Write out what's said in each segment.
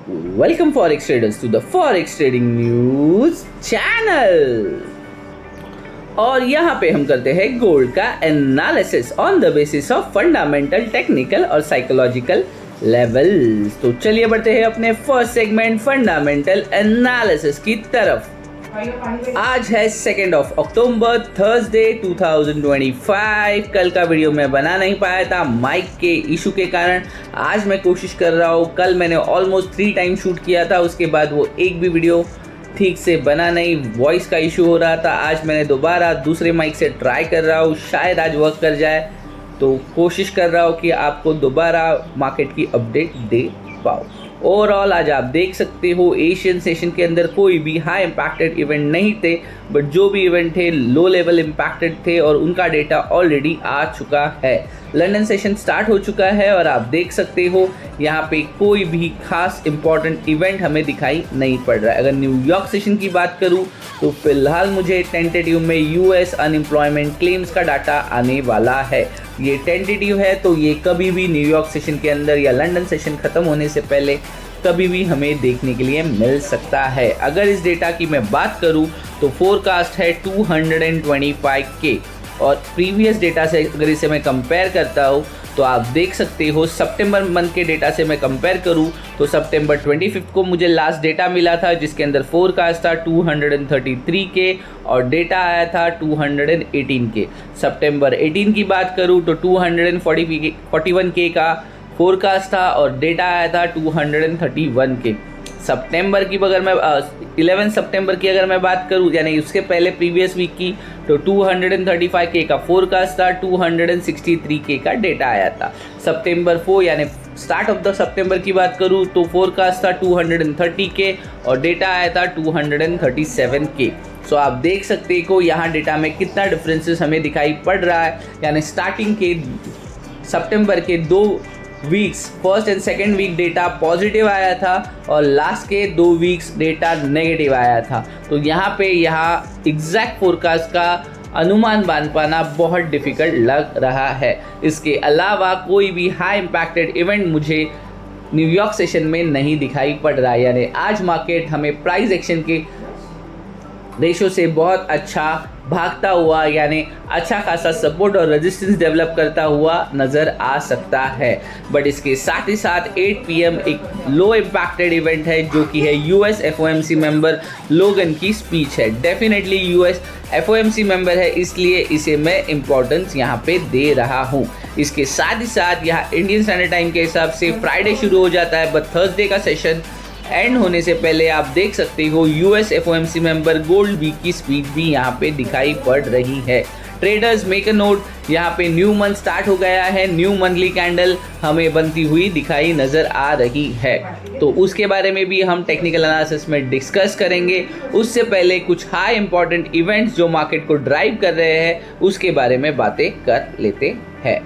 Welcome Forex traders to the Forex Trading News channel। और यहाँ पे हम करते हैं गोल्ड का analysis on the basis of fundamental, technical और साइकोलॉजिकल लेवल्स। तो चलिए बढ़ते हैं अपने फर्स्ट सेगमेंट फंडामेंटल एनालिसिस की तरफ। आज है 2 अक्टूबर, थर्सडे 2025। कल का वीडियो मैं बना नहीं पाया था माइक के इशू के कारण। आज मैं कोशिश कर रहा हूँ। कल मैंने ऑलमोस्ट 3 टाइम शूट किया था, उसके बाद वो एक भी वीडियो ठीक से बना नहीं, वॉइस का इशू हो रहा था। आज मैंने दोबारा दूसरे माइक से ट्राई कर रहा हूँ, शायद आज वर्क कर जाए। तो कोशिश कर रहा हूँ कि आपको दोबारा मार्केट की अपडेट दे पाऊँ। ओवरऑल आज आप देख सकते हो एशियन सेशन के अंदर कोई भी हाई इम्पैक्टेड इवेंट नहीं थे, बट जो भी इवेंट थे लो लेवल इम्पैक्टेड थे और उनका डेटा ऑलरेडी आ चुका है। लंदन सेशन स्टार्ट हो चुका है और आप देख सकते हो यहाँ पे कोई भी खास इम्पॉर्टेंट इवेंट हमें दिखाई नहीं पड़ रहा है। अगर न्यूयॉर्क सेशन की बात करूँ तो फिलहाल मुझे टेंटेटिव में यूएस अनएम्प्लॉयमेंट क्लेम्स का डाटा आने वाला है। ये टेंटेटिव है, तो ये कभी भी न्यूयॉर्क सेशन के अंदर या लंदन सेशन ख़त्म होने से पहले कभी भी हमें देखने के लिए मिल सकता है। अगर इस डेटा की मैं बात करूं तो फोरकास्ट है 225K और प्रीवियस डेटा से अगर इसे मैं कंपेयर करता हूं तो आप देख सकते हो सितंबर मंथ के डेटा से मैं कंपेयर करूं तो सितंबर 25 को मुझे लास्ट डेटा मिला था जिसके अंदर फोरकास्ट था 233K और डेटा आया था 218K। सितंबर 18 की बात करूं तो 241K का फोरकास्ट था और डेटा आया था 231K। सितंबर की अगर मैं 11 सितंबर की अगर मैं बात करूं, यानी उसके पहले प्रीवियस वीक की, तो 235K का फोरकास्ट था, 263K का डेटा आया था। सितंबर 4 यानी स्टार्ट ऑफ द सितंबर की बात करूं तो फोरकास्ट था 230K और डेटा आया था 237K। सो आप देख सकते हो यहाँ डेटा में कितना डिफरेंसेस हमें दिखाई पड़ रहा है। यानी स्टार्टिंग के सितंबर के 2 weeks, first and second week data positive आया था और लास्ट के 2 वीक्स डेटा नेगेटिव आया था। तो यहाँ एग्जैक्ट फोरकास्ट का अनुमान बांध पाना बहुत डिफ़िकल्ट लग रहा है। इसके अलावा कोई भी हाई इम्पैक्टेड इवेंट मुझे न्यूयॉर्क सेशन में नहीं दिखाई पड़ रहा है। यानी आज मार्केट हमें प्राइस एक्शन के रेशो से बहुत अच्छा भागता हुआ, यानी अच्छा खासा सपोर्ट और रेजिस्टेंस डेवलप करता हुआ नज़र आ सकता है। बट इसके साथ ही साथ 8 PM एक लो इम्पैक्टेड इवेंट है जो कि है यूएस FOMC मेंबर लोगन की स्पीच है। डेफिनेटली यूएस FOMC मेंबर है, इसलिए इसे मैं इम्पोर्टेंस यहाँ पे दे रहा हूँ। इसके साथ ही साथ यहाँ इंडियन स्टैंडर्ड टाइम के हिसाब से फ्राइडे शुरू हो जाता है, बट थर्सडे का सेशन एंड होने से पहले आप देख सकते हो US FOMC member Goolsbee की स्पीच भी यहाँ पे दिखाई पड़ रही है। ट्रेडर्स मेक अ नोट, यहाँ पे न्यू मंथ स्टार्ट हो गया है। न्यू मंथली कैंडल हमें बनती हुई दिखाई नज़र आ रही है, तो उसके बारे में भी हम टेक्निकल एनालिसिस में डिस्कस करेंगे। उससे पहले कुछ हाई इंपॉर्टेंट इवेंट्स जो मार्केट को ड्राइव कर रहे हैं उसके बारे में बातें कर लेते हैं।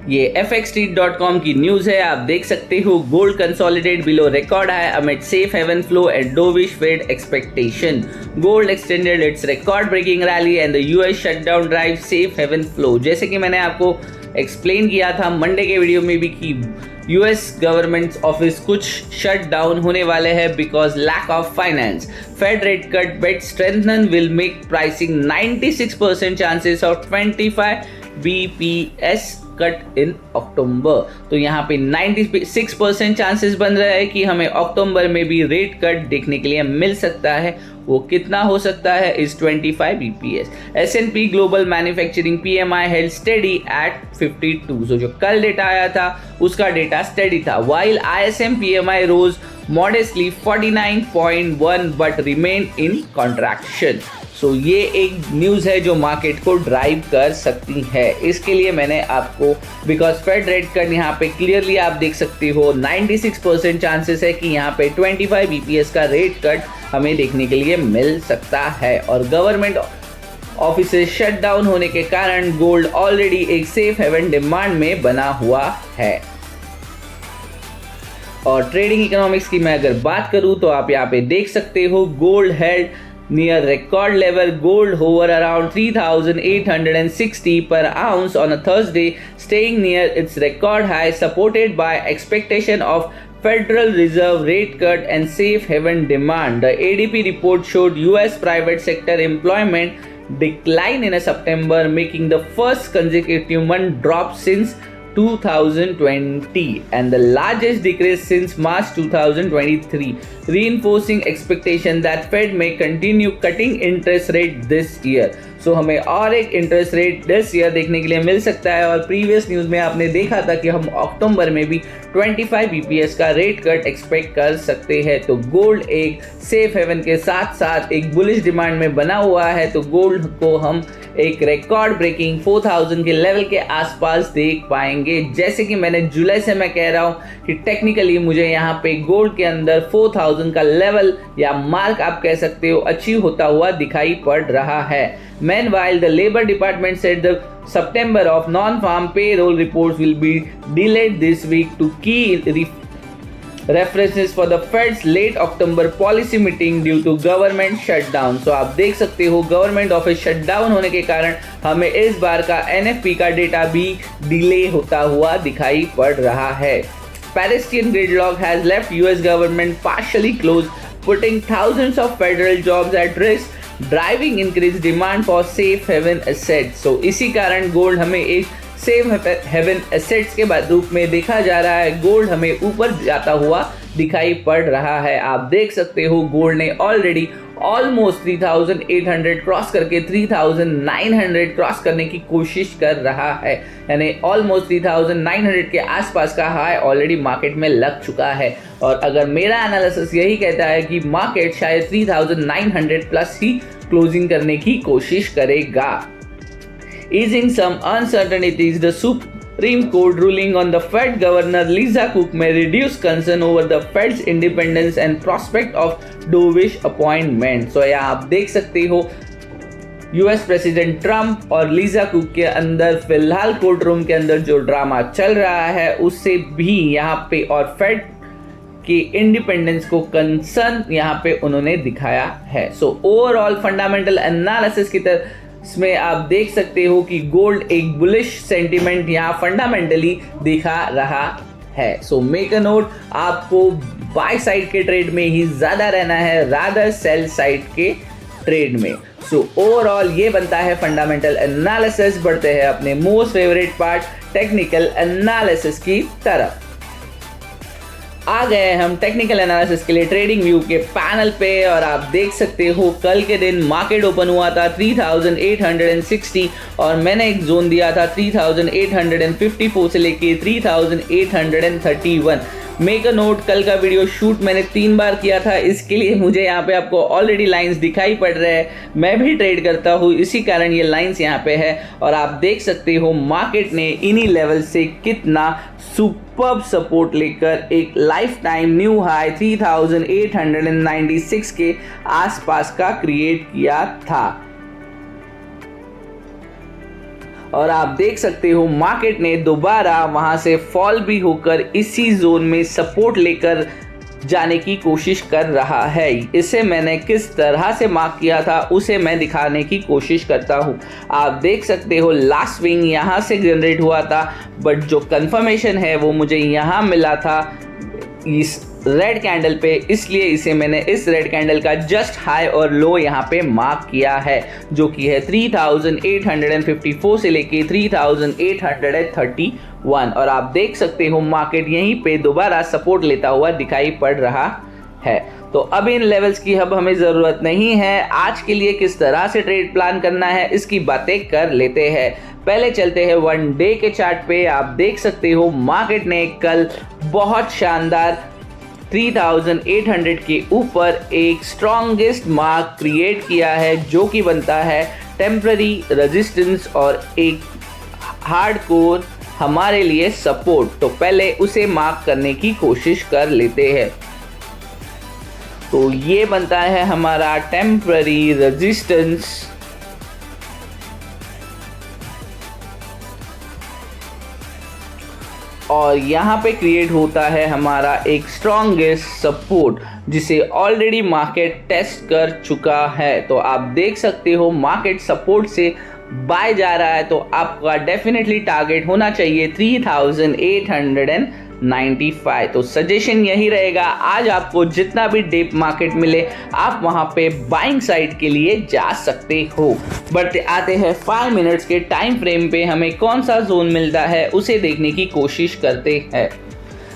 ये fxstreet.com की न्यूज़ है। आप देख सकते हो gold consolidate below record high amid safe haven flow and dovish Fed expectation. Gold extended its record breaking rally and the US shutdown drive safe haven flow. जैसे कि मैंने आपको एक्सप्लेन किया था मंडे के वीडियो में भी कि यूएस गवर्नमेंट ऑफिस कुछ शट डाउन होने वाले हैं because lack of finance. Fed rate cut bet strengthen will make pricing 96% chances of 25 BPS cut in October. तो यहाँ पे 96% चांसेस बन रहा है कि हमें अक्टूबर में भी रेट कट देखने के लिए मिल सकता है। वो कितना हो सकता है इस 25 BPS। S&P global manufacturing PMI held steady at 52। जो कल डेटा आया था उसका डेटा स्टेडी था, while ISM PMI rose modestly 49.1 but remain in contraction. So ये एक न्यूज़ है जो मार्केट को ड्राइव कर सकती है। इसके लिए मैंने आपको, बिकॉज फेड रेट कट यहाँ पे क्लियरली आप देख सकते हो 96% चांसेस है कि यहाँ पे 25 BPS का रेट कट हमें देखने के लिए मिल सकता है। और गवर्नमेंट ऑफिसेज शट डाउन होने के कारण गोल्ड ऑलरेडी एक सेफ हेवन डिमांड में बना हुआ है। और ट्रेडिंग इकोनॉमिक्स की मैं अगर बात करूं तो आप यहाँ पे देख सकते हो gold held near record level. Gold hover around 3,860 per ounce on a Thursday, staying near its record high, supported by expectation of Federal Reserve rate cut and safe haven demand. The ADP report showed US private sector employment decline in September, making the first consecutive month drop since 2020 and the largest decrease since March 2023, reinforcing expectation that Fed may continue cutting interest rate this year. So हमें और एक interest rate this year देखने के लिए मिल सकता है और previous news में आपने देखा था कि हम अक्टूबर में भी 25 बीपीएस का रेट कट एक्सपेक्ट कर सकते हैं। तो गोल्ड एक सेफ हेवन के साथ साथ एक बुलिश डिमांड में बना हुआ है, तो गोल्ड को हम एक रिकॉर्ड ब्रेकिंग 4000 के लेवल के आसपास देख पाएंगे। जैसे कि मैंने जुलाई से मैं कह रहा हूँ कि टेक्निकली मुझे यहाँ पे गोल्ड के अंदर 4000 का लेवल या मार्क आप कह सकते हो अचीव होता हुआ दिखाई पड़ रहा है। Meanwhile, the Labor Department said the September of non-farm payroll reports will be delayed this week to key references for the Fed's late October policy meeting due to government shutdown. So आप देख सकते हो government office shutdown होने के कारण हमें इस बार का NFP का डेटा भी डिले होता हुआ दिखाई पड़ रहा है। Palestinian gridlock has left US government partially closed, putting thousands of federal jobs at risk, driving increase demand for safe haven assets. So इसी कारण गोल्ड हमें एक सेफ हेवन एसेट्स के रूप में देखा जा रहा है। गोल्ड हमें ऊपर जाता हुआ दिखाई पड़ रहा है। आप देख सकते हो गोल्ड ने ऑलरेडी ऑलमोस्ट 3800 क्रॉस करके 3900 क्रॉस करने की कोशिश कर रहा है, यानी ऑलमोस्ट 3900 के आसपास का हाई ऑलरेडी मार्केट में लग चुका है। और अगर मेरा एनालिसिस यही कहता है कि मार्केट शायद 3900 प्लस ही क्लोजिंग करने की कोशिश करेगा। Easing some uncertainties, the Supreme Court ruling on the Fed Governor Lisa Cook may reduce concern over the Fed's independence and prospect of dovish appointment. So यहाँ आप देख सकते हो यूएस प्रेसिडेंट ट्रम्प और लीजा कुक के अंदर फिलहाल court room के अंदर जो ड्रामा चल रहा है उससे भी यहाँ पे और फेड कि इंडिपेंडेंस को कंसर्न यहाँ पे उन्होंने दिखाया है। सो ओवरऑल फंडामेंटल एनालिसिस की तरह इसमें आप देख सकते हो कि गोल्ड एक बुलिश सेंटीमेंट यहाँ फंडामेंटली दिखा रहा है। सो मेक अ नोट, आपको बाय साइड के ट्रेड में ही ज़्यादा रहना है रादर सेल साइड के ट्रेड में। सो ओवरऑल ये बनता है फंडामेंटल एनालिसिस। बढ़ते हैं अपने most favourite part technical analysis की तरफ। आ गए हम टेक्निकल एनालिसिस के लिए ट्रेडिंग व्यू के पैनल पे और आप देख सकते हो कल के दिन मार्केट ओपन हुआ था 3860 और मैंने एक जोन दिया था 3854 से लेके 3831। मेक अ नोट, कल का वीडियो शूट मैंने 3 बार किया था, इसके लिए मुझे यहाँ पे आपको ऑलरेडी लाइंस दिखाई पड़ रहे हैं। मैं भी ट्रेड करता हूँ, इसी कारण ये लाइंस यहाँ पे है और आप देख सकते हो मार्केट ने इन्हीं लेवल से कितना सुपर्ब सपोर्ट लेकर एक लाइफ टाइम न्यू हाई 3896 के आसपास का क्रिएट किया था। और आप देख सकते हो मार्केट ने दोबारा वहां से फॉल भी होकर इसी जोन में सपोर्ट लेकर जाने की कोशिश कर रहा है। इसे मैंने किस तरह से मार्क किया था उसे मैं दिखाने की कोशिश करता हूँ। आप देख सकते हो लास्ट स्विंग यहाँ से जनरेट हुआ था, बट जो कंफर्मेशन है वो मुझे यहाँ मिला था इस रेड कैंडल पे, इसलिए इसे मैंने इस रेड कैंडल का जस्ट हाई और लो यहाँ पे मार्क किया है, जो कि है 3854 से लेके 3831। और आप देख सकते हो मार्केट यहीं पे दोबारा सपोर्ट लेता हुआ दिखाई पड़ रहा है। तो अब इन लेवल्स की अब हमें ज़रूरत नहीं है। आज के लिए किस तरह से ट्रेड प्लान करना है इसकी बातें कर लेते हैं। पहले चलते हैं 1 डे के चार्ट पे। आप देख सकते हो मार्केट ने कल बहुत शानदार 3800 के ऊपर एक स्ट्रॉन्गेस्ट मार्क क्रिएट किया है, जो कि बनता है टेम्पररी रेजिस्टेंस और एक हार्डकोर हमारे लिए सपोर्ट। तो पहले उसे मार्क करने की कोशिश कर लेते हैं। तो ये बनता है हमारा टेम्पररी रेजिस्टेंस और यहाँ पे क्रिएट होता है हमारा एक स्ट्रॉन्गेस्ट सपोर्ट, जिसे ऑलरेडी मार्केट टेस्ट कर चुका है। तो आप देख सकते हो मार्केट सपोर्ट से बाय जा रहा है, तो आपका डेफिनेटली टारगेट होना चाहिए 3800 95। तो सजेशन यही रहेगा, आज आपको जितना भी डीप मार्केट मिले आप वहां पे बाइंग साइड के लिए जा सकते हो। बढ़ते आते हैं 5 मिनट्स के टाइम फ्रेम पे, हमें कौन सा जोन मिलता है उसे देखने की कोशिश करते हैं।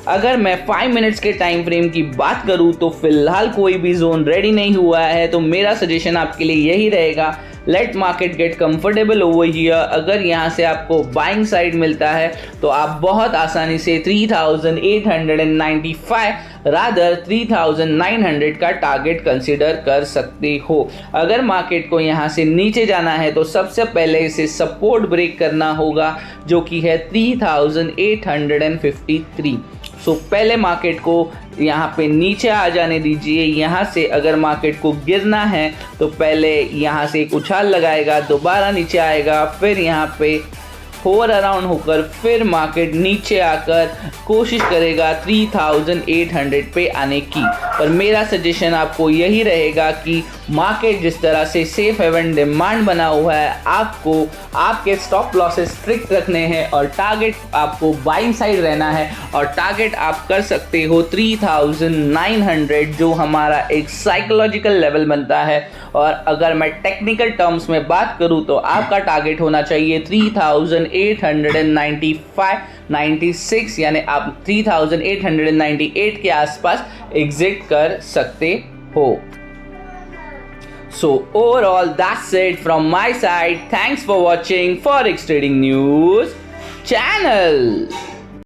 अगर मैं 5 मिनट्स के टाइम फ्रेम की बात करूं तो फिलहाल कोई भी जोन रेडी नहीं हुआ है, तो मेरा सजेशन आपके लिए यही रहेगा, let market get comfortable over here. अगर यहाँ से आपको बाइंग साइड मिलता है तो आप बहुत आसानी से 3895 रादर 3900 का टारगेट कंसीडर कर सकते हो। अगर मार्केट को यहाँ से नीचे जाना है तो सबसे पहले इसे सपोर्ट ब्रेक करना होगा, जो कि है 3853। सो पहले मार्केट को यहाँ पे नीचे आ जाने दीजिए। यहाँ से अगर मार्केट को गिरना है तो पहले यहाँ से एक उछाल लगाएगा, दोबारा नीचे आएगा, फिर यहाँ पे होवर अराउंड होकर फिर मार्केट नीचे आकर कोशिश करेगा 3800 पे आने की। पर मेरा सजेशन आपको यही रहेगा कि मार्केट जिस तरह से सेफ हेवन डिमांड बना हुआ है, आपको आपके स्टॉप लॉसेस स्ट्रिक्ट रखने हैं और टारगेट आपको बाइंग साइड रहना है। और टारगेट आप कर सकते हो 3900, जो हमारा एक साइकोलॉजिकल लेवल बनता है। और अगर मैं टेक्निकल टर्म्स में बात करूं तो आपका टारगेट होना चाहिए 3895 96, यानी आप 3898 के आसपास एग्जिट कर सकते हो। So overall that's it from my side. Thanks for watching Forex Trading News channel.